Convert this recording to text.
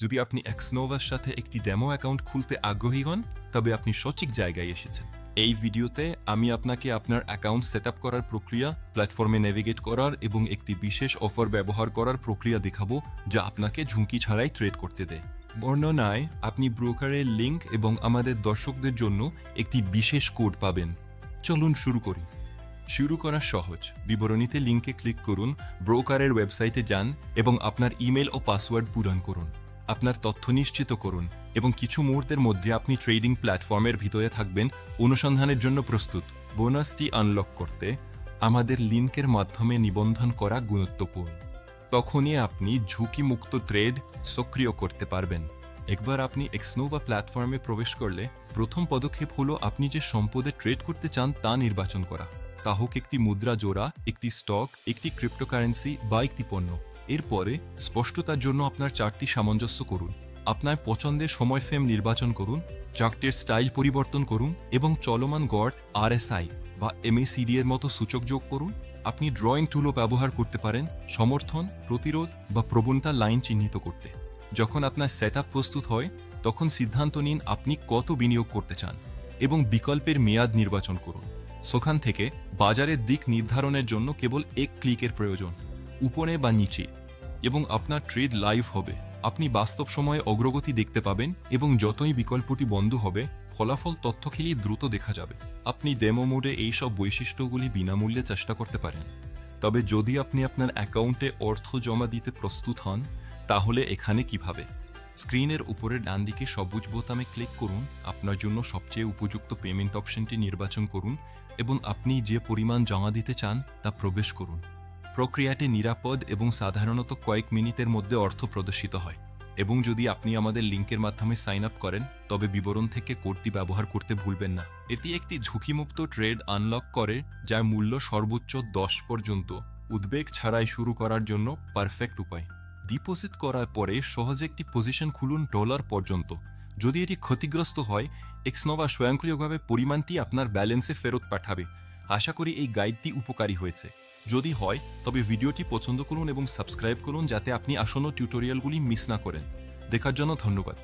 যদি আপনি এক্সনোভার সাথে একটি ডেমো অ্যাকাউন্ট খুলতে আগ্রহী হন, তবে আপনি সঠিক জায়গায় এসেছেন। এই ভিডিওতে আমি আপনাকে আপনার অ্যাকাউন্ট সেটআপ করার প্রক্রিয়া, প্ল্যাটফর্মে নেভিগেট করার এবং একটি বিশেষ অফার ব্যবহার করার প্রক্রিয়া দেখাবো, যা আপনাকে ঝুঁকি ছাড়াই ট্রেড করতে দেয়। বর্ণনায় আপনি ব্রোকারের লিঙ্ক এবং আমাদের দর্শকদের জন্য একটি বিশেষ কোড পাবেন। চলুন শুরু করি। শুরু করা সহজ। বিবরণীতে লিঙ্কে ক্লিক করুন, ব্রোকারের ওয়েবসাইটে যান এবং আপনার ইমেল ও পাসওয়ার্ড পূরণ করুন। আপনার তথ্য নিশ্চিত করুন এবং কিছু মুহূর্তের মধ্যে আপনি ট্রেডিং প্ল্যাটফর্মের ভিতরে থাকবেন, অনুসন্ধানের জন্য প্রস্তুত। বোনাসটি আনলক করতে আমাদের লিঙ্কের মাধ্যমে নিবন্ধন করা গুরুত্বপূর্ণ। তখনই আপনি ঝুঁকিমুক্ত ট্রেড সক্রিয় করতে পারবেন। একবার আপনি এক্সনোভা প্ল্যাটফর্মে প্রবেশ করলে প্রথম পদক্ষেপ হলো আপনি যে সম্পদে ট্রেড করতে চান তা নির্বাচন করা। তা হোক একটি মুদ্রা জোড়া, একটি স্টক, একটি ক্রিপ্টোকারেন্সি বা একটি পণ্য। এরপরে স্পষ্টতার জন্য আপনার চার্টটি সামঞ্জস্য করুন। আপনার পছন্দের সময় ফ্রেম নির্বাচন করুন, চার্টের স্টাইল পরিবর্তন করুন এবং চলমান গড় RSI বা MACD এর মতো সূচক যোগ করুন। আপনি ড্রয়িং টুলও ব্যবহার করতে পারেন সমর্থন, প্রতিরোধ বা প্রবণতা লাইন চিহ্নিত করতে। যখন আপনার সেটআপ প্রস্তুত হয়, তখন সিদ্ধান্ত নিন আপনি কত বিনিয়োগ করতে চান এবং বিকল্পের মেয়াদ নির্বাচন করুন। সেখান থেকে বাজারের দিক নির্ধারণের জন্য কেবল এক ক্লিকের প্রয়োজন, উপরে বা নিচে, এবং আপনার ট্রেড লাইভ হবে। আপনি বাস্তব সময়ে অগ্রগতি দেখতে পাবেন এবং যতই বিকল্পটি বন্ধ হবে, ফলাফল তথ্যখিলি দ্রুত দেখা যাবে। আপনি ডেমো মোডে এইসব বৈশিষ্ট্যগুলি বিনামূল্যে চেষ্টা করতে পারেন। তবে যদি আপনি আপনার অ্যাকাউন্টে অর্থ জমা দিতে প্রস্তুত হন, তাহলে এখানে কিভাবে? স্ক্রিনের উপরের ডান দিকে সবুজ বোতামে ক্লিক করুন, আপনার জন্য সবচেয়ে উপযুক্ত পেমেন্ট অপশনটি নির্বাচন করুন এবং আপনি যে পরিমাণ জমা দিতে চান তা প্রবেশ করুন। প্রক্রিয়াটি নিরাপদ এবং সাধারণত কয়েক মিনিটের মধ্যে অর্থ প্রদর্শিত হয়। এবং যদি আপনি আমাদের লিঙ্কের মাধ্যমে সাইন আপ করেন, তবে বিবরণ থেকে কোডটি ব্যবহার করতে ভুলবেন না। এটি একটি ঝুঁকিমুক্ত ট্রেড আনলক করে, যার মূল্য সর্বোচ্চ 10 পর্যন্ত। উদ্বেগ ছাড়াই শুরু করার জন্য পারফেক্ট উপায়। ডিপোজিট করার পরে সহজে একটি পজিশন খুলুন $1 পর্যন্ত। যদি এটি ক্ষতিগ্রস্ত হয়, এক্সনোভা স্বয়ংক্রিয়ভাবে পরিমাণটি আপনার ব্যালেন্সে ফেরত পাঠাবে। আশা করি এই গাইডটি উপকারী হয়েছে। যদি হয়, তবে ভিডিওটি পছন্দ করুন এবং সাবস্ক্রাইব করুন, যাতে আপনি আসন্ন টিউটোরিয়ালগুলি মিস না করেন। দেখার জন্য ধন্যবাদ।